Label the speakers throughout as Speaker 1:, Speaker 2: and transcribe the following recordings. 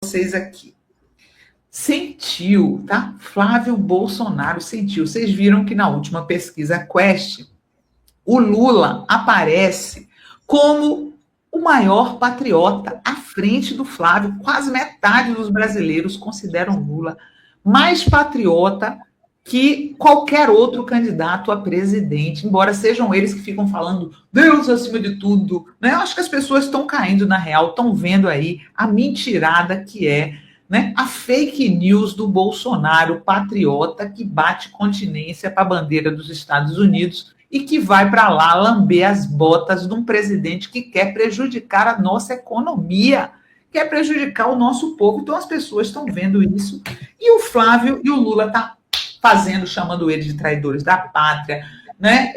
Speaker 1: vocês aqui. Sentiu, tá? Flávio Bolsonaro sentiu. Vocês viram que na última pesquisa Quest, o Lula aparece como o maior patriota à frente do Flávio. Quase metade dos brasileiros consideram Lula mais patriota que qualquer outro candidato a presidente, embora sejam eles que ficam falando Deus acima de tudo, né? Eu acho que as pessoas estão caindo na real, estão vendo aí a mentirada que é, né, a fake news do Bolsonaro patriota que bate continência para a bandeira dos Estados Unidos e que vai para lá lamber as botas de um presidente que quer prejudicar a nossa economia, quer prejudicar o nosso povo. Então as pessoas estão vendo isso e o Flávio e o Lula tá fazendo, chamando eles de traidores da pátria, né?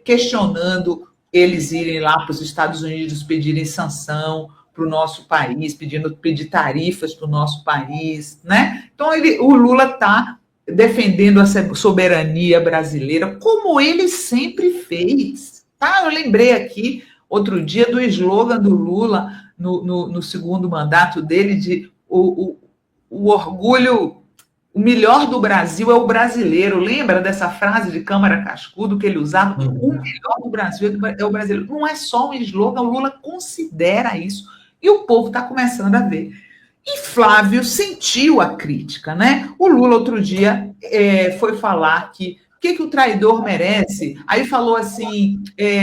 Speaker 1: Questionando eles irem lá para os Estados Unidos pedirem sanção para o nosso país, pedir tarifas para o nosso país, né? Então o Lula está defendendo a soberania brasileira, como ele sempre fez, tá? Eu lembrei aqui outro dia do slogan do Lula no segundo mandato dele de o orgulho. O melhor do Brasil é o brasileiro. Lembra dessa frase de Câmara Cascudo que ele usava? O melhor do Brasil é o brasileiro. Não é só um slogan, o Lula considera isso. E o povo está começando a ver. E Flávio sentiu a crítica, né? O Lula, outro dia, foi falar que o que o traidor merece? Aí falou assim,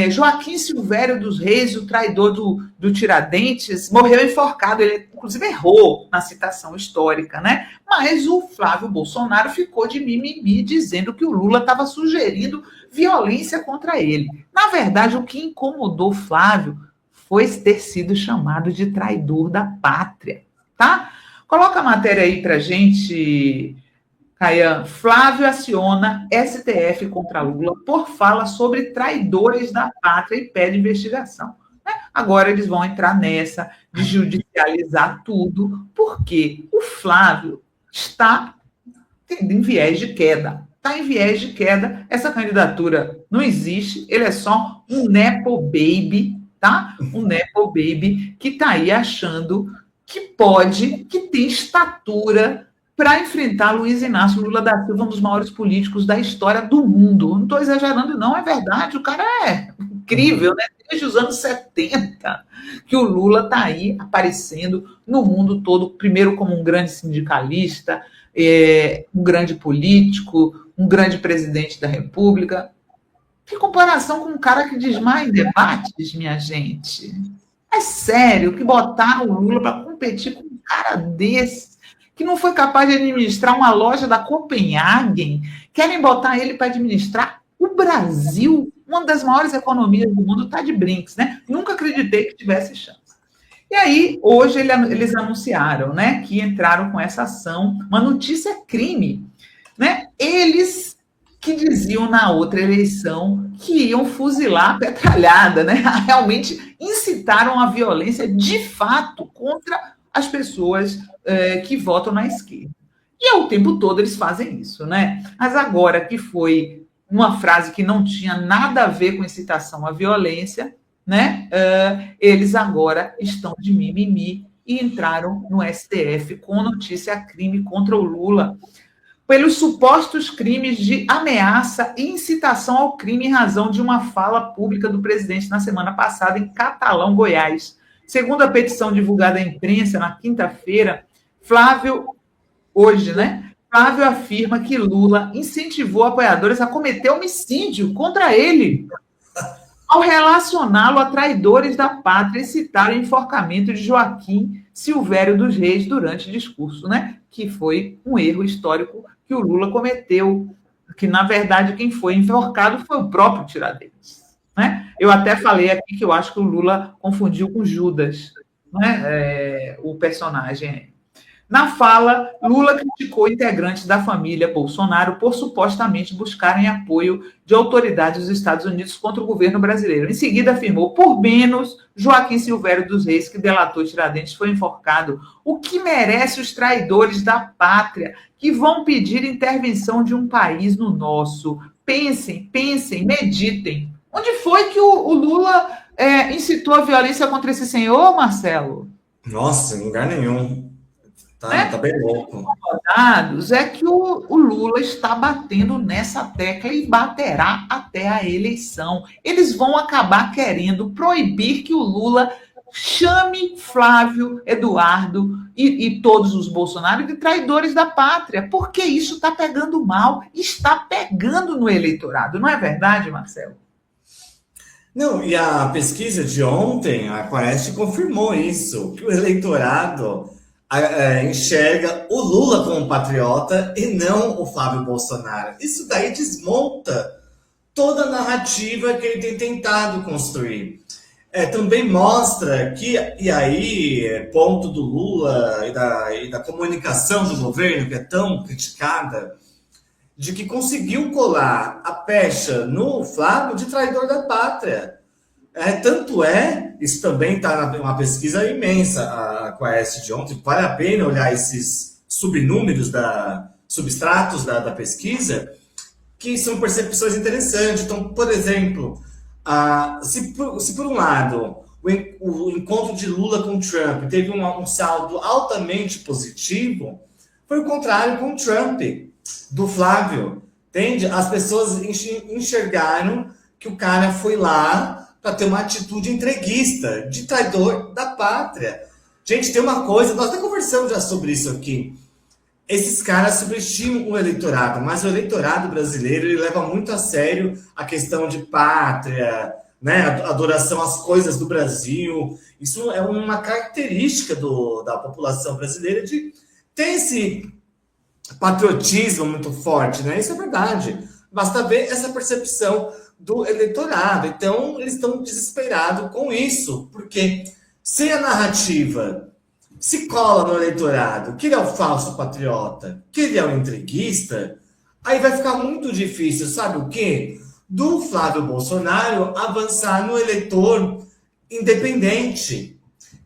Speaker 1: Joaquim Silvério dos Reis, o traidor do Tiradentes, morreu enforcado. Ele, inclusive, errou na citação histórica, né? Mas o Flávio Bolsonaro ficou de mimimi, dizendo que o Lula estava sugerindo violência contra ele. Na verdade, o que incomodou Flávio foi ter sido chamado de traidor da pátria, tá? Coloca a matéria aí pra gente, Caian. Flávio aciona STF contra Lula por fala sobre traidores da pátria e pede investigação. Agora eles vão entrar nessa de judicializar tudo, porque o Flávio está em viés de queda. Está em viés de queda. Essa candidatura não existe, ele é só um nepo baby, tá? Um nepo baby que está aí achando que pode, que tem estatura para enfrentar Luiz Inácio Lula da Silva, um dos maiores políticos da história do mundo. Não estou exagerando, não, é verdade. O cara é incrível, né? Desde os anos 70, que o Lula está aí aparecendo no mundo todo, primeiro como um grande sindicalista, um grande político, um grande presidente da República. Que comparação com um cara que desmaia em debates, minha gente. É sério que botaram o Lula para competir com um cara desse, que não foi capaz de administrar uma loja da Copenhagen, querem botar ele para administrar o Brasil, uma das maiores economias do mundo, está de brinks, né? Nunca acreditei que tivesse chance. E aí, hoje, eles anunciaram, né, que entraram com essa ação, uma notícia crime, né? Eles que diziam na outra eleição que iam fuzilar a petralhada, né? Realmente incitaram a violência de fato contra as pessoas que votam na esquerda. E o tempo todo eles fazem isso, né? Mas agora que foi uma frase que não tinha nada a ver com incitação à violência, né? Eles agora estão de mimimi e entraram no STF com notícia crime contra o Lula pelos supostos crimes de ameaça e incitação ao crime em razão de uma fala pública do presidente na semana passada em Catalão, Goiás. Segundo a petição divulgada à imprensa na quinta-feira, hoje, né? Flávio afirma que Lula incentivou apoiadores a cometer homicídio contra ele, ao relacioná-lo a traidores da pátria e citar o enforcamento de Joaquim Silvério dos Reis durante o discurso, né? Que foi um erro histórico que o Lula cometeu, que, na verdade, quem foi enforcado foi o próprio Tiradentes, né? Eu até falei aqui que eu acho que o Lula confundiu com Judas, né? O personagem. Na fala, Lula criticou integrantes da família Bolsonaro por supostamente buscarem apoio de autoridades dos Estados Unidos contra o governo brasileiro. Em seguida, afirmou, por menos, Joaquim Silvério dos Reis, que delatou Tiradentes, foi enforcado. O que merece os traidores da pátria, que vão pedir intervenção de um país no nosso? Pensem, meditem. Onde foi que o Lula incitou a violência contra esse senhor, Marcelo?
Speaker 2: Nossa, em lugar nenhum. Tá bem louco.
Speaker 1: Dados é que o Lula está batendo nessa tecla e baterá até a eleição. Eles vão acabar querendo proibir que o Lula chame Flávio, Eduardo e todos os Bolsonaro de traidores da pátria, porque isso está pegando mal, está pegando no eleitorado, não é verdade, Marcelo?
Speaker 2: Não, e a pesquisa de ontem, a Quaest confirmou isso, que o eleitorado enxerga o Lula como patriota e não o Flávio Bolsonaro. Isso daí desmonta toda a narrativa que ele tem tentado construir. Também mostra que, e aí, ponto do Lula e da comunicação do governo, que é tão criticada, de que conseguiu colar a pecha no Flávio de traidor da pátria. Tanto isso também está numa pesquisa imensa, a Quaest de ontem, vale a pena olhar esses subnúmeros, substratos da pesquisa, que são percepções interessantes. Então, por exemplo, se por um lado o encontro de Lula com Trump teve um saldo altamente positivo, foi o contrário com Trump, do Flávio, entende? As pessoas enxergaram que o cara foi lá para ter uma atitude entreguista, de traidor da pátria. Gente, tem uma coisa, nós até conversamos já sobre isso aqui. Esses caras subestimam o eleitorado, mas o eleitorado brasileiro ele leva muito a sério a questão de pátria, né? A adoração às coisas do Brasil. Isso é uma característica da população brasileira de ter esse patriotismo muito forte, né? Isso é verdade. Basta ver essa percepção do eleitorado. Então, eles estão desesperados com isso, porque se a narrativa se cola no eleitorado que ele é o falso patriota, que ele é o entreguista, aí vai ficar muito difícil, sabe o quê? Do Flávio Bolsonaro avançar no eleitor independente,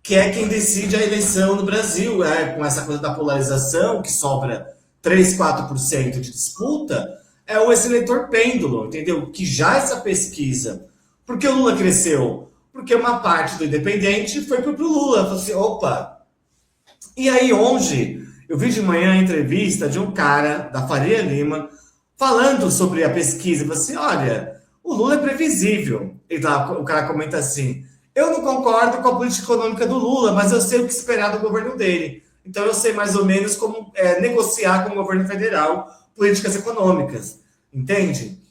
Speaker 2: que é quem decide a eleição no Brasil, com essa coisa da polarização, que sobra 3, 4% de disputa, esse eleitor pêndulo, entendeu? Que já essa pesquisa. Por que o Lula cresceu? Porque uma parte do independente foi pro Lula. Falou assim, opa. E aí, hoje, eu vi de manhã a entrevista de um cara da Faria Lima falando sobre a pesquisa. Falou assim, olha, o Lula é previsível. O cara comenta assim, eu não concordo com a política econômica do Lula, mas eu sei o que esperar do governo dele. Então, eu sei mais ou menos como negociar com o governo federal políticas econômicas, entende?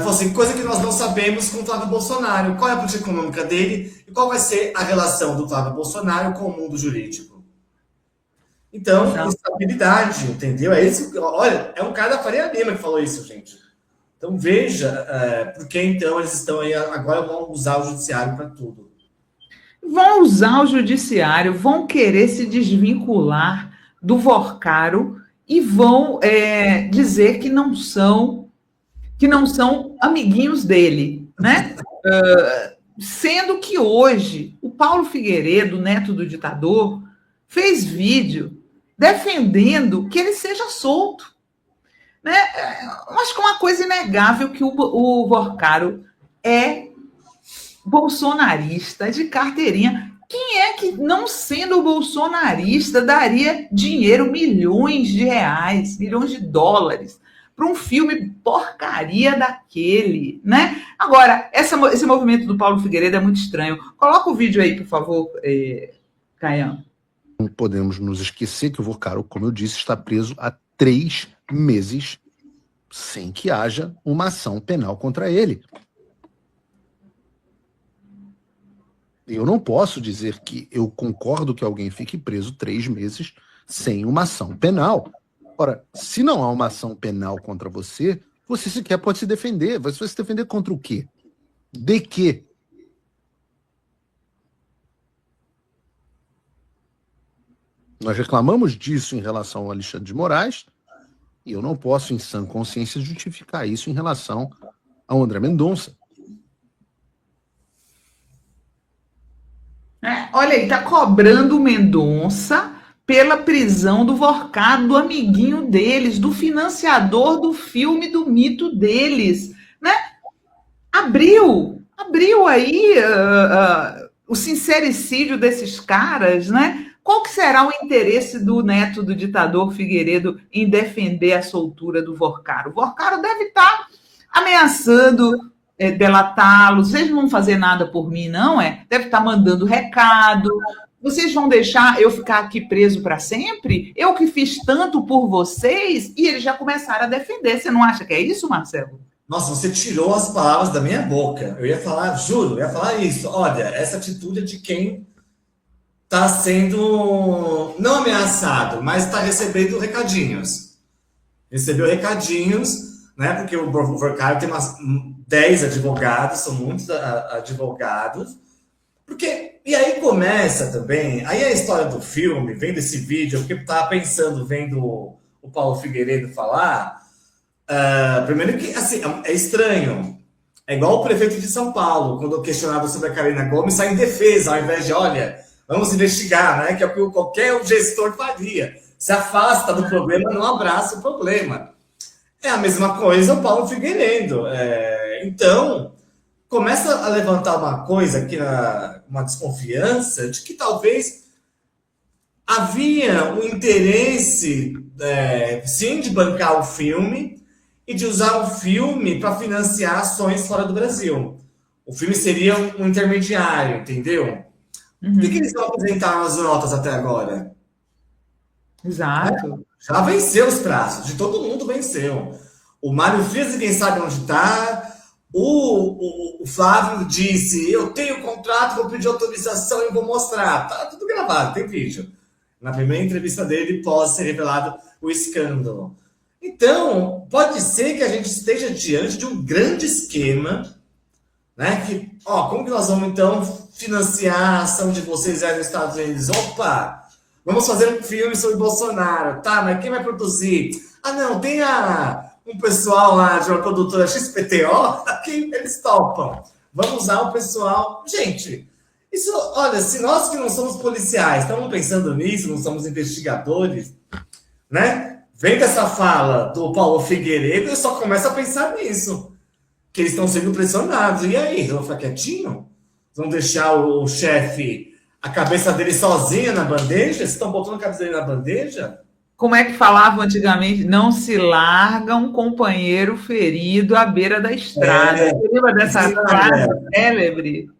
Speaker 2: Assim, coisa que nós não sabemos com o Flávio Bolsonaro. Qual é a política econômica dele e qual vai ser a relação do Flávio Bolsonaro com o mundo jurídico? Então, instabilidade, entendeu? Olha, é um cara da Faria Lima que falou isso, gente. Então, veja porque então eles estão aí, agora vão usar o judiciário para tudo.
Speaker 1: Vão usar o judiciário, vão querer se desvincular do Vorcaro e vão dizer que não são amiguinhos dele, né? Sendo que hoje o Paulo Figueiredo, neto do ditador, fez vídeo defendendo que ele seja solto, né? Acho que é uma coisa inegável que o Vorcaro é bolsonarista de carteirinha. Quem é que, não sendo bolsonarista, daria dinheiro, milhões de reais, milhões de dólares, para um filme porcaria daquele, né? Agora, esse movimento do Paulo Figueiredo é muito estranho. Coloca o vídeo aí, por favor, Caian.
Speaker 3: Não podemos nos esquecer que o Vorcaro, como eu disse, está preso há 3 meses sem que haja uma ação penal contra ele. Eu não posso dizer que eu concordo que alguém fique preso 3 meses sem uma ação penal. Ora, se não há uma ação penal contra você, você sequer pode se defender. Você vai se defender contra o quê? De quê? Nós reclamamos disso em relação ao Alexandre de Moraes e eu não posso, em sã consciência, justificar isso em relação ao André Mendonça.
Speaker 1: Olha aí, está cobrando o Mendonça pela prisão do Vorcado, do amiguinho deles, do financiador do filme, do mito deles, né? Abriu aí o sincericídio desses caras, né? Qual que será o interesse do neto do ditador Figueiredo em defender a soltura do Vorcaro? O Vorcaro deve estar ameaçando delatá-los. Vocês não vão fazer nada por mim, não é? Deve estar mandando recado. Vocês vão deixar eu ficar aqui preso para sempre? Eu que fiz tanto por vocês? E eles já começaram a defender. Você não acha que é isso, Marcelo?
Speaker 2: Nossa, você tirou as palavras da minha boca. Eu ia falar, juro, eu ia falar isso. Olha, essa atitude é de quem está sendo não ameaçado, mas está recebendo recadinhos. Recebeu recadinhos, né? Porque o Vorcaro tem umas 10 advogados, são muitos advogados. E aí começa também, aí a história do filme, vendo esse vídeo, porque eu estava pensando, vendo o Paulo Figueiredo falar, primeiro que, assim, é estranho. É igual o prefeito de São Paulo, quando questionado sobre a Carolina Gomes, sai em defesa, ao invés de, olha, vamos investigar, né? Que é o que qualquer gestor faria. Se afasta do problema, não abraça o problema. É a mesma coisa o Paulo Figueiredo. Então, começa a levantar uma coisa aqui, uma desconfiança de que talvez havia um interesse, sim, de bancar o filme e de usar o filme para financiar ações fora do Brasil. O filme seria um intermediário, entendeu?
Speaker 1: Uhum.
Speaker 2: O que eles vão apresentar nas notas até agora?
Speaker 1: Exato.
Speaker 2: Já venceu os prazos, de todo mundo venceu. O Mário Frias, ninguém sabe onde está. O Flávio disse, eu tenho contrato, vou pedir autorização e vou mostrar. Tá tudo gravado, tem vídeo. Na primeira entrevista dele, pode ser revelado o escândalo. Então, pode ser que a gente esteja diante de um grande esquema, né? Que, como que nós vamos, então, financiar a ação de vocês aí nos Estados Unidos? Opa! Vamos fazer um filme sobre Bolsonaro. Tá, mas quem vai produzir? Ah, não, tem um pessoal lá de uma produtora XPTO, quem eles topam. Vamos usar o pessoal. Gente, isso, olha, se nós que não somos policiais estamos pensando nisso, não somos investigadores, né? Vem essa fala do Paulo Figueiredo e só começa a pensar nisso. Que eles estão sendo pressionados. E aí, eles vão ficar quietinho? Vão deixar o chefe, a cabeça dele sozinha na bandeja? Vocês estão botando a cabeça dele na bandeja?
Speaker 1: Como é que falavam antigamente? Não se larga um companheiro ferido à beira da estrada. Você lembra dessa frase célebre?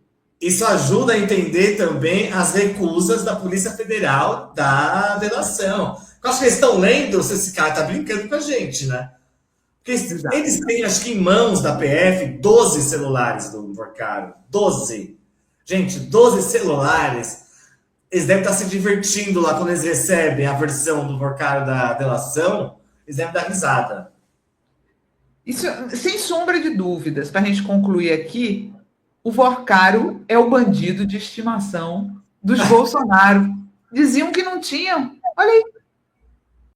Speaker 2: Isso ajuda a entender também as recusas da Polícia Federal da delação. Eu acho que eles estão lendo se esse cara está brincando com a gente, né? Porque eles têm, acho que em mãos da PF, 12 celulares do Vorcaro. 12. Gente, 12 celulares. Eles devem estar se divertindo lá quando eles recebem a versão do Vorcaro da delação. Eles devem dar risada.
Speaker 1: Isso, sem sombra de dúvidas, para a gente concluir aqui, o Vorcaro é o bandido de estimação dos Bolsonaro. Diziam que não tinham. Olha aí.